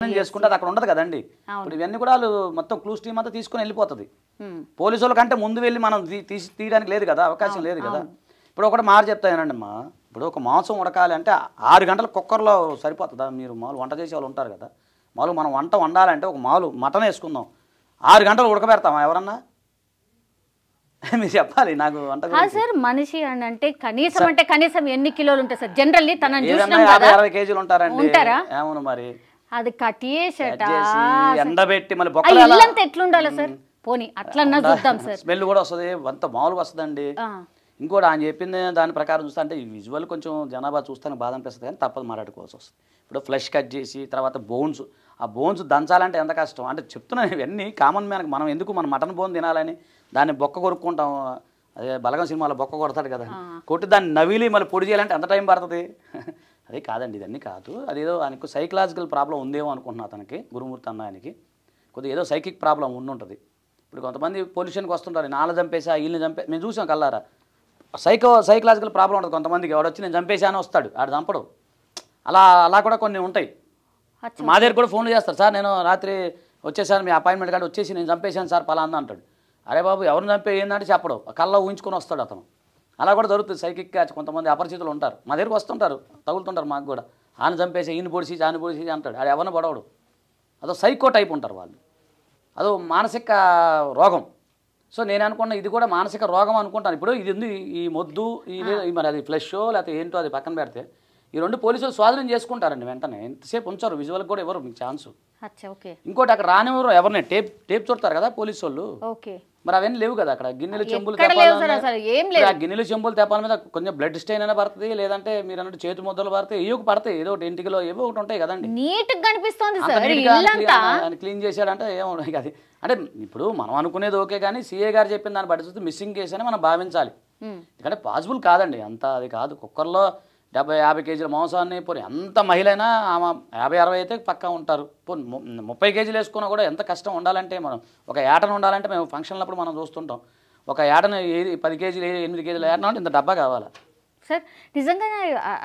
చేసుకుంటే అది అక్కడ ఉండదు కదండి. ఇప్పుడు ఇవన్నీ కూడా వాళ్ళు మొత్తం క్లూస్ టీమ్ అంతా తీసుకొని వెళ్ళిపోతుంది. పోలీసుల కంటే ముందు వెళ్ళి మనం తీయడానికి లేదు కదా, అవకాశం లేదు కదా. ఇప్పుడు ఒకటి మాట చెప్తానండి అమ్మా, ఇప్పుడు ఒక మాంసం ఉడకాలి అంటే 6 గంటల కుక్కర్లో సరిపోతుందా? మీరు మామూలు వంట చేసే వాళ్ళు ఉంటారు కదా, మామూలు మనం వంట వండాలంటే ఒక మామూలు మటన్ వేసుకుందాం, 6 గంటలు ఉడకబెడతామా ఎవరన్నా? మీరు చెప్పాలి నాకు వంట సార్. మనిషి అని అంటే కనీసం ఎన్ని కిలోలు ఉంటాయి సార్? జనరల్లీ తనని చూసినాం 50-60 కేజీలు ఉంటారండి. ఏమను మరి అది కట్టేసేట ఎండబెట్టి మళ్ళీ ఇల్లంతా ఎట్లుండాలి సార్? పోనీ అట్లన్నా చూద్దాం సార్. స్మెల్ కూడా వస్తుంది, అంత మామూలుగా వస్తుందండి. ఇంకోటి ఆయన చెప్పింది దాని ప్రకారం చూస్తే అంటే ఈ విజువల్ కొంచెం జనాభా చూస్తానికి బాధ అనిపిస్తుంది, కానీ తప్పదు మాట్లాడుకోవాల్సి వస్తుంది. ఇప్పుడు ఫ్లెష్ కట్ చేసి తర్వాత బోన్స్, ఆ బోన్స్ దంచాలంటే ఎంత కష్టం అంటే చెప్తున్నాను. ఇవన్నీ కామన్ మ్యాన్కి మనం ఎందుకు మన మటన్ బోన్ తినాలని దాన్ని బొక్క కొరుక్కుంటాం. అదే బలగం సినిమాలో బొక్క కొడతాడు కదా, కొట్టి దాన్ని నవిలి మళ్ళీ పొడి చేయాలంటే ఎంత టైం పడుతుంది? అదే కాదండి, ఇదన్నీ కాదు. అదేదో ఆయనకు సైకలాజికల్ ప్రాబ్లం ఉందేమో అనుకుంటున్నా. అతనికి గురుమూర్తి అన్న ఆయనకి కొద్దిగా ఏదో సైకిక్ ప్రాబ్లం ఉండుంటుంది. ఇప్పుడు కొంతమంది పొల్యూషన్కి వస్తుంటారు, నాన్న చంపేసా వీళ్ళని మేము చూసాం కల్లారా. సైకలాజికల్ ప్రాబ్లం ఉంటుంది కొంతమందికి. ఎవడు వచ్చి నేను చంపేసాను వస్తాడు, ఆడు చంపడు. అలా కూడా కొన్ని ఉంటాయి. మా దగ్గర కూడా ఫోన్లు చేస్తారు, సార్ నేను రాత్రి వచ్చేసాను మీ అపాయింట్మెంట్ కార్డు వచ్చేసి నేను చంపేశాను సార్ పలానా అంటాడు. అరే బాబు ఎవరిని చంపే ఏంటంటే చెప్పడు, కళ్ళ ఊహించుకొని వస్తాడు అతను. అలా కూడా జరుగుతుంది. సైకిక్ క్యాచ్ కొంతమంది అపరిచితులు ఉంటారు, మా దగ్గరకు వస్తుంటారు, తగులుతుంటారు మాకు కూడా. ఆయన చంపేసి ఈయన పొడిసి ఆయన పొడిసి అంటాడు. అది ఎవరిని పడవడు. అదో సైకో టైప్ ఉంటారు వాళ్ళు, అదో మానసిక రోగం. సో నేను అనుకున్న ఇది కూడా మానసిక రోగం అనుకుంటాను. ఇప్పుడు ఇది ఉంది, ఈ మొద్దు మరి అది ఫ్లెషో లేకపోతే ఏంటో అది పక్కన పెడితే ఈ 2 పోలీసులు స్వాధీనం చేసుకుంటారండి వెంటనే. ఎంతసేపు ఉంచారు, విజువల్కి కూడా ఎవరు మీకు ఛాన్స్. ఇంకోటి అక్కడ రానివ్వరు ఎవరిని, టేప్ చూడతారు కదా పోలీసు వాళ్ళు. మరి అవన్నీ లేవు కదా అక్కడ. గిన్నెలు చెంబులు గిన్నెలు చెంబులు తెప్పాల మీద కొంచెం బ్లడ్ స్టెయిన్ అయినా పడుతుంది, లేదంటే మీరు అన్నట్టు చేతి ముద్దలు పడతాయి, ఏవో పడతాయి, ఏదో ఒకటి ఇంటికిలో ఏవో ఒకటి ఉంటాయి కదండి. క్లీన్ చేశాడంటే ఏమో అది. అంటే ఇప్పుడు మనం అనుకునేది ఓకే, కానీ సీఏ గారు చెప్పిన దాన్ని బట్టి చూస్తే మిస్సింగ్ కేసు అని మనం భావించాలి. ఎందుకంటే పాసిబుల్ కాదండి అంత, అది కాదు. కుక్కర్లో 70-50 కేజీల మాంసాన్ని పోనీ ఎంత మహిళ అయినా ఆమె 50-60 అయితే పక్కా ఉంటారు. పోనీ 30 కేజీలు వేసుకున్నా కూడా ఎంత కష్టం ఉండాలంటే, మనం ఒక ఏటను ఉండాలంటే మేము ఫంక్షన్లప్పుడు మనం చూస్తుంటాం, ఒక ఏటను 10 కేజీలు 8 కేజీల ఏటను అంటే ఇంత డబ్బా కావాలా సార్? నిజంగా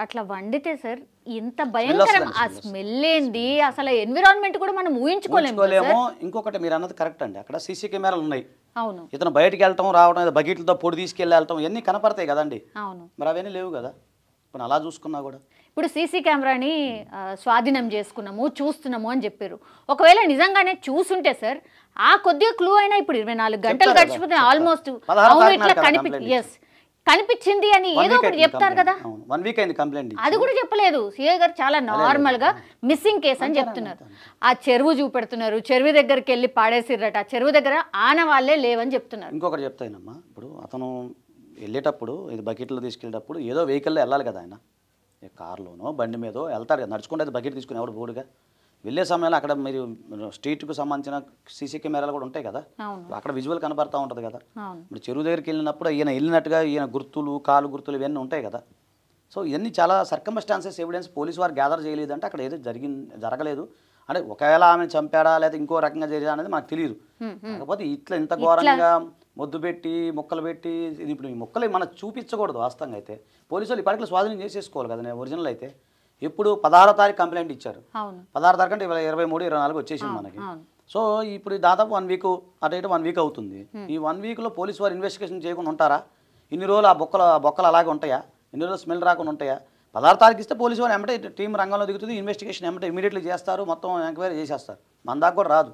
అట్లా వండితే సార్ ఇంత భయంకరం ఆ స్మెల్ ఏంది, అసలు ఎన్విరాన్మెంట్ కూడా మనం ఊహించుకోలేము. ఇంకొకటి మీరు అన్నది కరెక్ట్ అండి, అక్కడ సీసీ కెమెరాలు ఉన్నాయి. అవును, ఇతను బయటికి వెళ్ళటం రావడం, బకెట్లతో పొడి తీసుకెళ్ళి వెళ్ళటం ఇవన్నీ కనపడతాయి కదండి. అవును, మరి అవన్నీ లేవు కదా. ఇప్పుడు అలా చూసుకున్నా కూడా ఇప్పుడు సీసీ కెమెరాని స్వాధీనం చేసుకున్నాము చూస్తున్నాము అని చెప్పారు. ఒకవేళ నిజంగానే చూసుంటే సార్ ఆ కొద్దిగా క్లూ అయినా ఇప్పుడు 24 గంటలు గడిచిపోతే ఆల్మోస్ట్ కనిపించింది అని ఏదో ఒకటి చెప్తారు కదా. 1 వీక్ అయింది కంప్లైంట్, అది కూడా చెప్పలేదు సీఏ గారు. చాలా నార్మల్ గా మిస్సింగ్ కేసు అని చెప్తున్నారు. ఆ చెరువు చూపెడుతున్నారు, చెరువు దగ్గరికి వెళ్ళి పాడేసిర్రట, చెరువు దగ్గర ఆనవాళ్లే లేవని చెప్తున్నారు. ఇంకొకటి చెప్తానమ్మా, ఇప్పుడు అతను వెళ్ళేటప్పుడు ఇది బకెట్లో తీసుకెళ్ళేటప్పుడు ఏదో వెహికల్లో వెళ్ళాలి కదా, ఆయన కార్లోనో బండి మీదో వెళ్తాడు కదా, నడుచుకుంటే అది బకెట్ తీసుకుని ఎవడు బోడుగా వెళ్ళే సమయంలో అక్కడ మీరు స్ట్రీట్కు సంబంధించిన సీసీ కెమెరాలు కూడా ఉంటాయి కదా, అక్కడ విజువల్ కనబడతా ఉంటుంది కదా. ఇప్పుడు చెరువు దగ్గరికి వెళ్ళినప్పుడు ఈయన వెళ్ళినట్టుగా ఈయన గుర్తులు, కాలు గుర్తులు ఇవన్నీ ఉంటాయి కదా. సో ఇవన్నీ చాలా సర్కమ్స్టాన్సెస్ ఎవిడెన్స్ పోలీసు వారు గ్యాదర్ చేయలేదంటే అక్కడ ఏదో జరగలేదు అంటే, ఒకవేళ ఆమె చంపాడా లేదా ఇంకో రకంగా జరిగా అనేది మనకు తెలియదు. కాకపోతే ఇంత ఘోరంగా మొద్దు పెట్టి ముక్కలు పెట్టి ఇది ఇప్పుడు ఈ ముక్కలు మనం చూపించకూడదు. వాస్తవంగా అయితే పోలీసులు ఇప్పటికీ స్వాధీనం చేసేసుకోవాలి కదా. నేను ఒరిజినల్ అయితే ఎప్పుడు 16వ తారీఖు కంప్లైంట్ ఇచ్చారు, 16 తారీఖు అంటే ఇవాళ 23-24 వచ్చేసింది మనకి. సో ఇప్పుడు దాదాపు 1 వీక్ అటు ఇటు 1 వీక్ అవుతుంది. ఈ 1 వీక్లో పోలీసు వారు ఇన్వెస్టిగేషన్ చేయకుండా ఉంటారా? ఇన్ని రోజులు ఆ బొక్కలు అలాగే ఉంటాయా? ఇన్ని రోజులు స్మెల్ రాకుండా ఉంటాయా? 16 తారీఖు ఇస్తే పోలీసు వారు ఎమ్మటే టీం రంగంలో దిగుతుంది, ఇన్వెస్టిగేషన్ ఎమ్మటే ఇమీడియట్లీ చేస్తారు, మొత్తం ఎంక్వైరీ చేసేస్తారు. మన దాకా కూడా రాదు,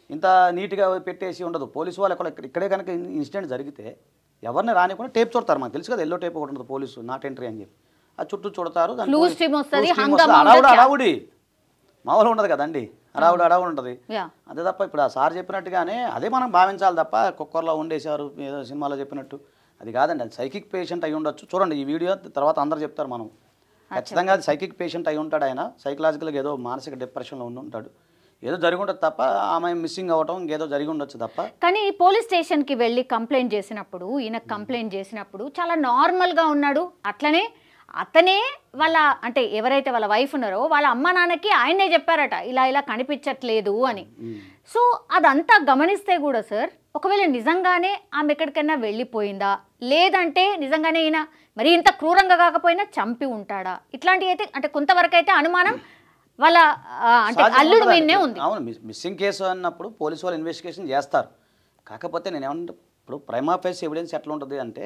ఇంత నీట్గా పెట్టేసి ఉండదు. పోలీసు వాళ్ళు ఇక్కడే కనుక ఇన్సిడెంట్ జరిగితే ఎవరిని రానికుండా టేప్ చూడతారు. మనకు తెలుసు కదా, ఎల్లో టేప్ ఒకటి ఉంటుంది పోలీసు నాట్ ఎంట్రీ అని చెప్పి, ఆ చుట్టూ చూడతారు. అడావుడి మామూలు ఉండదు కదండి, అడావుడి ఉంటుంది. అదే తప్ప ఇప్పుడు ఆ సార్ చెప్పినట్టుగానే అదే మనం భావించాలి తప్ప కుక్కర్లో ఉండేశారు ఏదో సినిమాలో చెప్పినట్టు అది కాదండి. అది సైకిక్ పేషెంట్ అయి ఉండొచ్చు. చూడండి ఈ వీడియో తర్వాత అందరు చెప్తారు, మనం ఖచ్చితంగా అది సైకిక్ పేషెంట్ అయి ఉంటాడు. ఆయన సైకలాజికల్గా ఏదో మానసిక డిప్రెషన్లో ఉండి ఉంటాడు, ఏదో జరిగి ఉండదు తప్ప, ఆమె మిస్సింగ్ అవ్వటం ఇంకేదో జరిగి ఉండొచ్చు తప్ప. కానీ పోలీస్ స్టేషన్కి వెళ్ళి కంప్లైంట్ చేసినప్పుడు, ఈయన కంప్లైంట్ చేసినప్పుడు చాలా నార్మల్గా ఉన్నాడు. అట్లనే అతనే వాళ్ళ అంటే ఎవరైతే వాళ్ళ వైఫ్ ఉన్నారో వాళ్ళ అమ్మ నాన్నకి ఆయనే చెప్పారట ఇలా కనిపించట్లేదు అని. సో అదంతా గమనిస్తే కూడా సార్, ఒకవేళ నిజంగానే ఆమె ఎక్కడికైనా వెళ్ళిపోయిందా, లేదంటే నిజంగానే ఈయన మరి ఇంత క్రూరంగా కాకపోయినా చంపి ఉంటాడా, ఇట్లాంటివి అయితే అంటే కొంతవరకు అయితే అనుమానం వాళ్ళ అంటే అల్లుడు మీదనే ఉంది. అవును, మిస్సింగ్ కేసు అన్నప్పుడు పోలీసు వాళ్ళు ఇన్వెస్టిగేషన్ చేస్తారు. కాకపోతే నేను ఏమంటే ఇప్పుడు ప్రైమా ఫేస్ ఎవిడెన్స్ ఎట్లా ఉంటుంది అంటే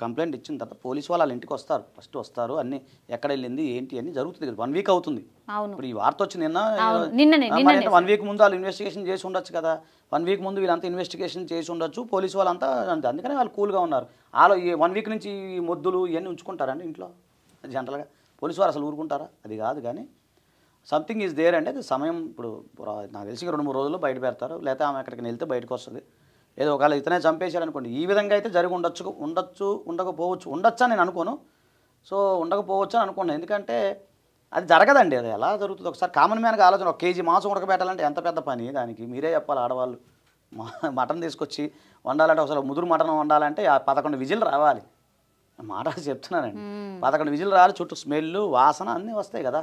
కంప్లైంట్ ఇచ్చిన తర్వాత పోలీసు వాళ్ళు వాళ్ళ ఇంటికి వస్తారు, ఫస్ట్ వస్తారు, అన్ని ఎక్కడ వెళ్ళింది ఏంటి అని జరుగుతుంది కదా. 1 వీక్ అవుతుంది. ఇప్పుడు ఈ వార్త వచ్చి నిన్న 1 వీక్ ముందు వాళ్ళు ఇన్వెస్టిగేషన్ చేసి ఉండొచ్చు కదా. 1 వీక్ ముందు వీళ్ళంతా ఇన్వెస్టిగేషన్ చేసి ఉండొచ్చు, పోలీసు వాళ్ళంతా అందుకని వాళ్ళు కూల్గా ఉన్నారు. వాళ్ళు ఈ 1 వీక్ నుంచి ఈ మొద్దులు ఇవన్నీ ఉంచుకుంటారండి ఇంట్లో జనరల్గా. పోలీసు వారు అసలు ఊరుకుంటారా? అది కాదు. కానీ సంథింగ్ ఈజ్ దేర్ అంటే అది సమయం. ఇప్పుడు నాకు తెలిసి 2-3 రోజుల్లో బయట పెడతారు, లేకపోతే ఆమె ఎక్కడికి వెళ్తే బయటకు వస్తుంది. ఏదో ఒకవేళ ఇతనే చంపేశాడు అనుకోండి, ఈ విధంగా అయితే జరిగి ఉండకపోవచ్చు అని నేను అనుకోను. సో ఉండకపోవచ్చు అని అనుకున్నాను. ఎందుకంటే అది జరగదండి. అది ఎలా జరుగుతుంది? ఒకసారి కామన్ మ్యాన్గా ఆలోచన. 1 కేజీ మాంసం ఉడకబెట్టాలంటే ఎంత పెద్ద పని, దానికి మీరే చెప్పాలి. ఆడవాళ్ళు మటన్ తీసుకొచ్చి వండాలంటే అసలు ముదురు మటన్ వండాలంటే 11 విజిల్ రావాలి. మాట చెప్తున్నానండి. 11 విజిల్ రావాలి, చుట్టూ స్మెల్ వాసన అన్నీ వస్తాయి కదా.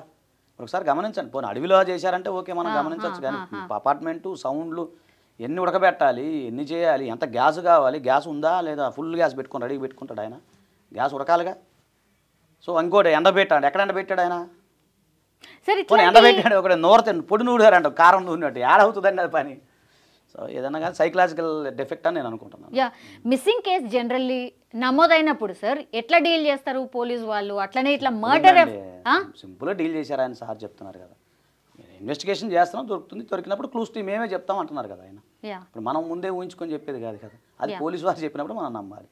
ఒకసారి గమనించండి. పోనీ అడవిలో చేశారంటే ఓకే, మనం గమనించవచ్చు. కానీ అపార్ట్మెంటు సౌండ్లు ఎన్ని ఉడకబెట్టాలి, ఎన్ని చేయాలి, ఎంత గ్యాస్ కావాలి, గ్యాస్ ఉందా లేదా, ఫుల్ గ్యాస్ పెట్టుకొని రెడీ పెట్టుకుంటాడు ఆయన, గ్యాస్ ఉడకాలిగా. సో ఇంకోటి ఎండబెట్టాడు, ఎక్కడ ఎండబెట్టాడు ఆయన? ఎండబెట్టాడు ఒకటి పొడి నూడారంట, కారం నూనెట్టు ఏడవుతుందండి అది పని. సో ఏదన్నా కానీ సైకలాజికల్ డెఫెక్ట్ అని నేను అనుకుంటున్నాను. మిస్సింగ్ కేసు జనరల్లీ నమోదైనప్పుడు సార్ ఎట్లా డీల్ చేస్తారు పోలీసు వాళ్ళు? అట్లనే ఇట్లా మర్డర్ సింపుల్గా డీల్ చేశారు ఆయన సార్ చెప్తున్నారు కదా. ఇన్వెస్టిగేషన్ చేస్తున్నాం, దొరుకుతుంది, దొరికినప్పుడు క్లూస్ టీమ్ మేమే చెప్తాం అంటున్నారు కదా ఆయన. ఇప్పుడు మనం ముందే ఊహించుకొని చెప్పేది కాదు కదా, అది పోలీసు వారు చెప్పినప్పుడు మనం నమ్మాలి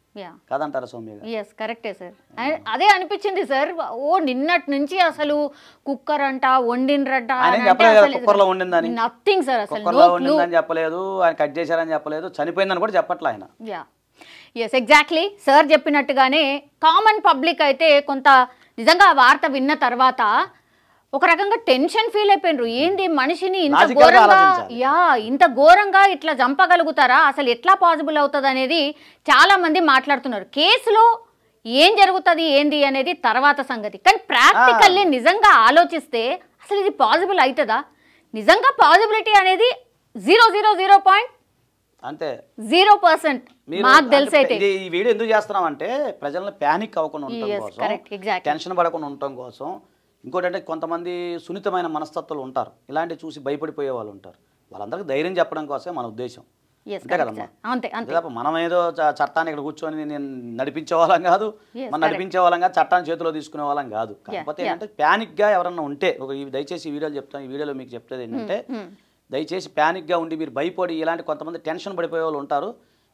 కాదంటారా సౌమ్య గారు? ఎస్ కరెక్టే సార్. అదే అనిపించింది సార్. నిన్నటి నుంచి అసలు కుక్కర్ అంట వండిండ్రంట, కుక్కర్లో వండిందని నథింగ్ సార్. అసలు కుక్కర్లో వండిందని చెప్పలేదు, ఆయన కట్ చేశారని చెప్పలేదు, చనిపోయిందని కూడా చెప్పట్లే ఆయన. ఎస్ ఎగ్జాక్ట్లీ సార్ చెప్పినట్టుగానే కామన్ పబ్లిక్ అయితే కొంత నిజంగా ఆ వార్త విన్న తర్వాత ఒక రకంగా టెన్షన్ ఫీల్ అయిపోయినరు. ఏంది మనిషిని ఇంత ఘోరంగా ఇట్లా చంపగలుగుతారా, అసలు ఎట్లా పాసిబుల్ అవుతుంది అనేది చాలా మంది మాట్లాడుతున్నారు. కేసులో ఏం జరుగుతుంది ఏంది అనేది తర్వాత సంగతి. కానీ ప్రాక్టికల్లీ నిజంగా ఆలోచిస్తే అసలు ఇది పాసిబుల్ అవుతుందా? నిజంగా పాసిబిలిటీ అనేది 0.00 అంతే 0%. మాకు తెలిసి అయితే ఈ వీడియో ఎందుకు చేస్తున్నాం అంటే ప్రజలను ప్యానిక్ అవ్వకుండా ఉండటం కోసం, టెన్షన్ పడకుండా ఉండటం కోసం. ఇంకోటి అంటే కొంతమంది సున్నితమైన మనస్తత్వాలు ఉంటారు, ఇలాంటివి చూసి భయపడిపోయే వాళ్ళు ఉంటారు. వాళ్ళందరికీ ధైర్యం చెప్పడం కోసమే మన ఉద్దేశం. అంతే కదమ్మా. మనం ఏదో చట్టాన్ని ఇక్కడ కూర్చొని నేను నడిపించే వాళ్ళం కాదు, మనం నడిపించే వాళ్ళం కాదు, చట్టాన్ని చేతిలో తీసుకునే వాళ్ళం కాదు. కాకపోతే ఏంటంటే ప్యానిక్గా ఎవరన్నా ఉంటే దయచేసి ఈ వీడియోలు చెప్తాను, ఈ వీడియోలో మీకు చెప్పేది ఏంటంటే దయచేసి ప్యానిక్గా ఉండి మీరు భయపడి ఇలాంటి కొంతమంది టెన్షన్ పడిపోయే వాళ్ళు ఉంటారు,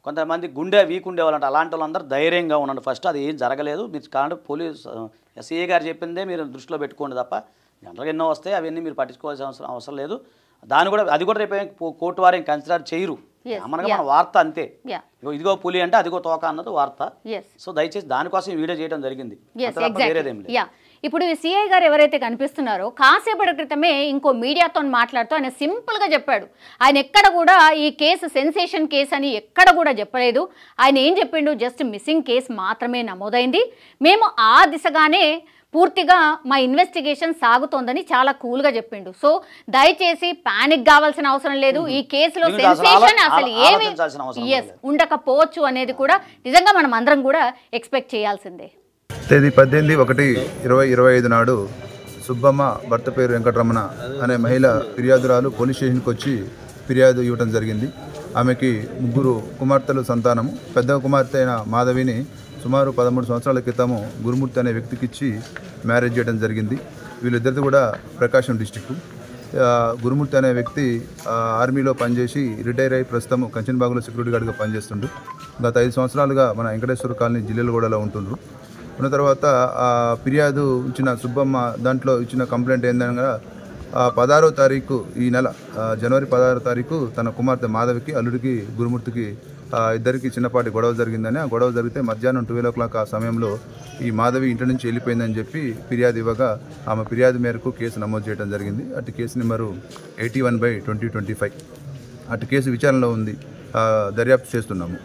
కొంతమంది గుండె వీక్ ఉండేవాళ్ళు అంటారు. అలాంటి వాళ్ళందరూ ధైర్యంగా ఉండండి. ఫస్ట్ అది ఏం జరగలేదు, మీరు కాదు పోలీస్ ఎస్ఐ గారు చెప్పిందే మీరు దృష్టిలో పెట్టుకోండి తప్ప జనరల్గా ఎన్నో వస్తాయి, అవన్నీ మీరు పట్టించుకోవాల్సిన అవసరం లేదు. అది కూడా రేపు కోర్టు వారు కన్సిడర్ చేయరు. మనగా మన వార్త అంతే, ఇదిగో పులి అంటే అదిగో తోక అన్నది వార్త. సో దయచేసి దానికోసం వీడియో చేయడం జరిగింది. ఇప్పుడు సిఐ గారు ఎవరైతే కనిపిస్తున్నారో కాసేపటి క్రితమే ఇంకో మీడియాతో మాట్లాడుతూ ఆయన సింపుల్గా చెప్పాడు. ఆయన ఎక్కడ కూడా ఈ కేసు సెన్సేషన్ కేసు అని ఎక్కడ కూడా చెప్పలేదు. ఆయన ఏం చెప్పిండు, జస్ట్ మిస్సింగ్ కేసు మాత్రమే నమోదైంది, మేము ఆ దిశగానే పూర్తిగా మా ఇన్వెస్టిగేషన్ సాగుతోందని చాలా కూల్గా చెప్పిండు. సో దయచేసి పానిక్ కావాల్సిన అవసరం లేదు. ఈ కేసులో సెన్సేషన్ అసలు ఏమి ఉండకపోవచ్చు అనేది కూడా నిజంగా మనం అందరం కూడా ఎక్స్పెక్ట్ చేయాల్సిందే. తేదీ 18/1/2025 నాడు సుబ్బమ్మ భర్త పేరు వెంకటరమణ అనే మహిళ ఫిర్యాదురాలు పోలీస్ స్టేషన్కి వచ్చి ఫిర్యాదు ఇవ్వడం జరిగింది. ఆమెకి 3 కుమార్తెలు సంతానము. పెద్ద కుమార్తె అయిన మాధవిని సుమారు 13 సంవత్సరాల క్రితము గురుమూర్తి అనే వ్యక్తికి ఇచ్చి మ్యారేజ్ చేయడం జరిగింది. వీళ్ళిద్దరిది కూడా ప్రకాశం డిస్టిక్. గురుమూర్తి అనే వ్యక్తి ఆర్మీలో పనిచేసి రిటైర్ అయ్యి ప్రస్తుతం కంచన్బాగులో సెక్యూరిటీ గార్డ్గా పనిచేస్తుండ్రు. గత 5 సంవత్సరాలుగా మన వెంకటేశ్వర కాలనీ జిల్లాలగూడలో ఉంటుండ్రు. ఉన్న తర్వాత ఫిర్యాదు ఇచ్చిన సుబ్బమ్మ దాంట్లో ఇచ్చిన కంప్లైంట్ ఏందనగా 16వ తారీఖు ఈ నెల జనవరి 16వ తారీఖు తన కుమార్తె మాధవికి అల్లుడికి గురుమూర్తికి ఇద్దరికి చిన్నపాటి గొడవ జరిగిందని, ఆ గొడవ జరిగితే మధ్యాహ్నం 12 o'clock ఆ సమయంలో ఈ మాధవి ఇంటి నుంచి వెళ్ళిపోయిందని చెప్పి ఫిర్యాదు ఇవ్వగా ఆమె ఫిర్యాదు మేరకు కేసు నమోదు చేయడం జరిగింది. అటు కేసు నెంబరు 81/2025. అటు కేసు విచారణలో ఉంది, దర్యాప్తు చేస్తున్నాము.